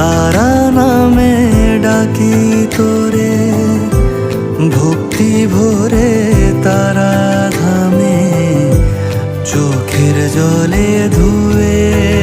তারা নামে ডাকি তোরে, ভক্তি ভরে তারা ধামে, চোখের জলে ধুয়ে